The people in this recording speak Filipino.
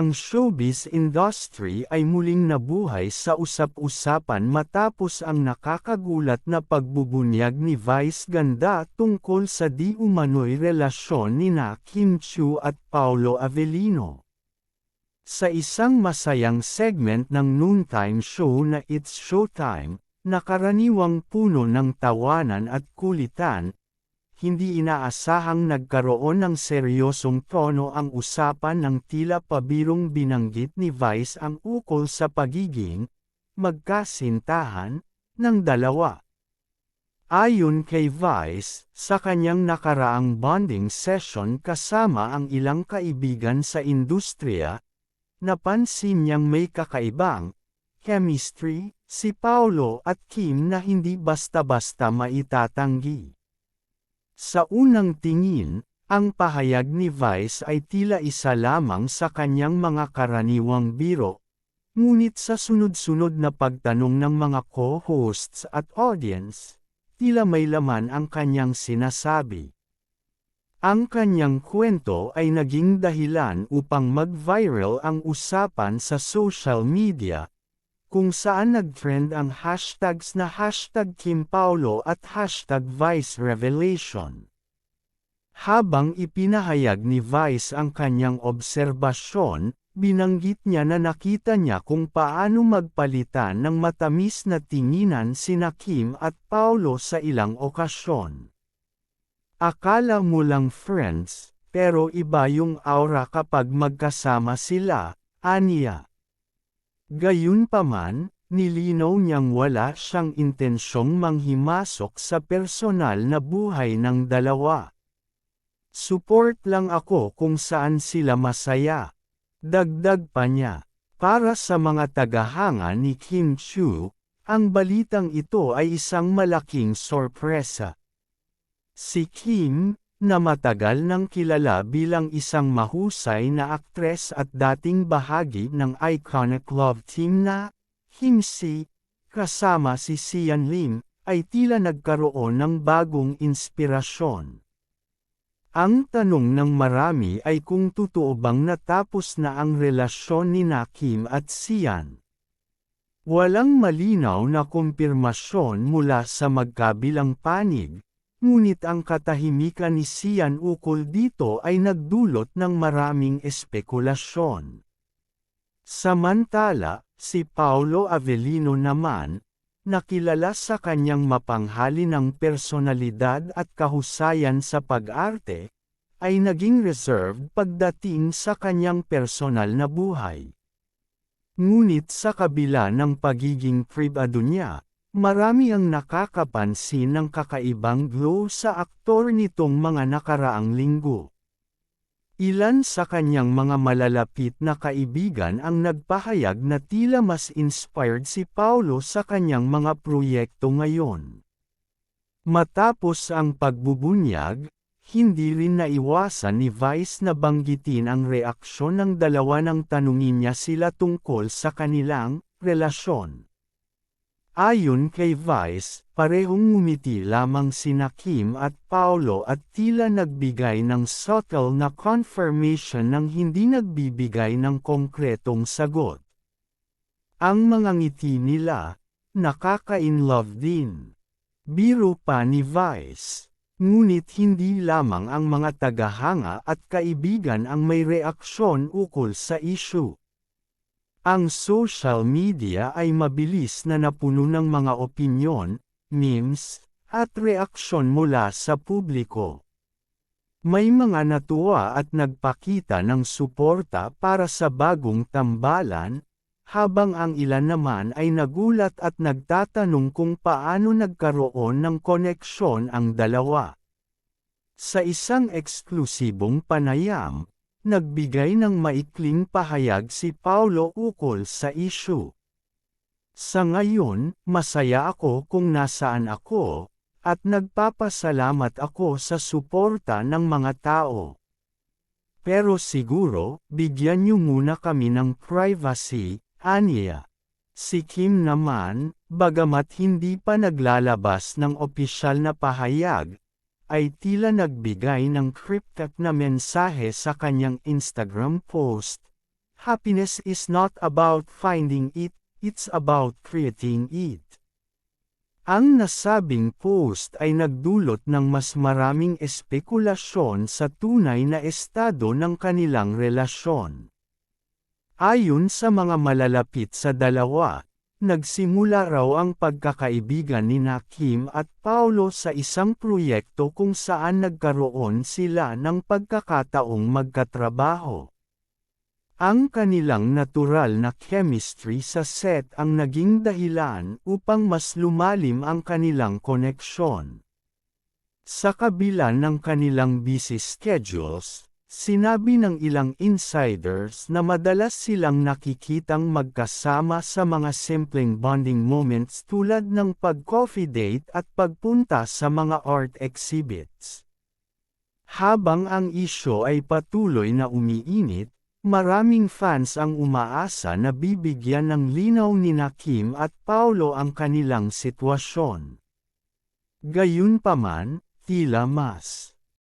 Ang showbiz industry ay muling nabuhay sa usap-usapan matapos ang nakakagulat na pagbubunyag ni Vice Ganda tungkol sa di umano'y relasyon nina Kim Chiu at Paolo Avellino. Sa isang masayang segment ng noontime show na It's Showtime, na karaniwang puno ng tawanan at kulitan, hindi inaasahang nagkaroon ng seryosong tono ang usapan ng tila pabirong binanggit ni Vice ang ukol sa pagiging magkasintahan ng dalawa. Ayon kay Vice, sa kanyang nakaraang bonding session kasama ang ilang kaibigan sa industriya, napansin niyang may kakaibang chemistry si Paolo at Kim na hindi basta-basta maitatanggi. Sa unang tingin, ang pahayag ni Vice ay tila isa lamang sa kanyang mga karaniwang biro, ngunit sa sunod-sunod na pagtanong ng mga co-hosts at audience, tila may laman ang kanyang sinasabi. Ang kanyang kwento ay naging dahilan upang mag-viral ang usapan sa social media, kung saan nag-trend ang hashtags na #KimPaolo at #ViceRevelation. Habang ipinahayag ni Vice ang kanyang obserbasyon, binanggit niya na nakita niya kung paano magpalitan ng matamis na tinginan sina Kim at Paolo sa ilang okasyon. Akala mo lang friends, pero iba yung aura kapag magkasama sila, aniya. Gayunpaman, nilinaw niyang wala siyang intensyong manghimasok sa personal na buhay ng dalawa. Support lang ako kung saan sila masaya. Dagdag pa niya, para sa mga tagahanga ni Kim Chiu, ang balitang ito ay isang malaking sorpresa. Si Kim, na matagal nang kilala bilang isang mahusay na aktres at dating bahagi ng iconic love team na Himsi, kasama si Sian Lim, ay tila nagkaroon ng bagong inspirasyon. Ang tanong ng marami ay kung totoo bang natapos na ang relasyon nina Kim at Sian. Walang malinaw na kumpirmasyon mula sa magkabilang panig, ngunit ang katahimikan ni Sian ukol dito ay nagdulot ng maraming espekulasyon. Samantala, si Paolo Avellino naman, nakilala sa kanyang mapanghalinang personalidad at kahusayan sa pag-arte, ay naging reserved pagdating sa kanyang personal na buhay. Ngunit sa kabila ng pagiging pribado niya, marami ang nakakapansin ng kakaibang glow sa aktor nitong mga nakaraang linggo. Ilan sa kanyang mga malalapit na kaibigan ang nagpahayag na tila mas inspired si Paolo sa kanyang mga proyekto ngayon. Matapos ang pagbubunyag, hindi rin naiwasan ni Vice na banggitin ang reaksyon ng dalawa nang tanungin niya sila tungkol sa kanilang relasyon. Ayon kay Vice, parehong ngumiti lamang sina Kim at Paolo at tila nagbigay ng subtle na confirmation ng hindi nagbibigay ng konkretong sagot. Ang mga ngiti nila, nakaka-inlove din. Biro pa ni Vice. Ngunit hindi lamang ang mga tagahanga at kaibigan ang may reaksyon ukol sa issue. Ang social media ay mabilis na napuno ng mga opinyon, memes, at reaksyon mula sa publiko. May mga natuwa at nagpakita ng suporta para sa bagong tambalan, habang ang ilan naman ay nagulat at nagtatanong kung paano nagkaroon ng koneksyon ang dalawa. Sa isang eksklusibong panayam, nagbigay ng maikling pahayag si Paolo ukol sa issue. Sa ngayon, masaya ako kung nasaan ako, at nagpapasalamat ako sa suporta ng mga tao. Pero siguro, bigyan niyo muna kami ng privacy, aniya. Si Kim naman, bagamat hindi pa naglalabas ng opisyal na pahayag, ay tila nagbigay ng cryptic na mensahe sa kanyang Instagram post, happiness is not about finding it, it's about creating it. Ang nasabing post ay nagdulot ng mas maraming espekulasyon sa tunay na estado ng kanilang relasyon. Ayon sa mga malalapit sa dalawa, nagsimula raw ang pagkakaibigan ni Kim at Paulo sa isang proyekto kung saan nagkaroon sila ng pagkakataong magkatrabaho. Ang kanilang natural na chemistry sa set ang naging dahilan upang mas lumalim ang kanilang koneksyon. Sa kabila ng kanilang busy schedules, sinabi ng ilang insiders na madalas silang nakikitang magkasama sa mga simpleng bonding moments tulad ng pag-coffee date at pagpunta sa mga art exhibits. Habang ang isyu ay patuloy na umiinit, maraming fans ang umaasa na bibigyan ng linaw ni Kim at Paulo ang kanilang sitwasyon. Gayunpaman, tila mas